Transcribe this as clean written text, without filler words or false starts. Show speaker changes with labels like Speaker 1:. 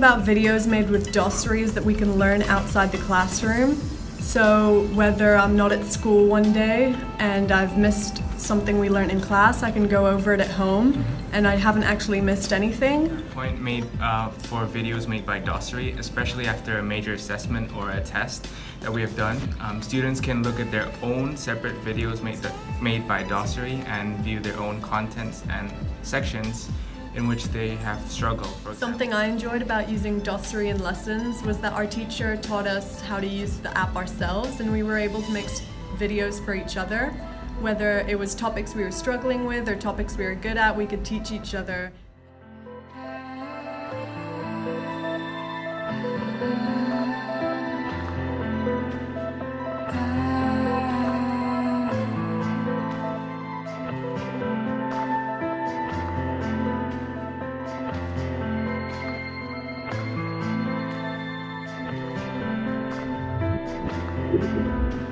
Speaker 1: about videos made with Doceri is that we can learn outside the classroom. So whether I'm not at school one day and I've missed something we learned in class, I can go over it at home and I haven't actually missed anything.
Speaker 2: Point made for videos made by Doceri, especially after a major assessment or a test that we have done. Students can look at their own separate videos made by Doceri and view their own contents and sections in which they have struggled.
Speaker 1: Something I enjoyed about using Doceri in lessons was that our teacher taught us how to use the app ourselves, and we were able to make videos for each other. Whether it was topics we were struggling with or topics we were good at, we could teach each other.
Speaker 3: Thank you.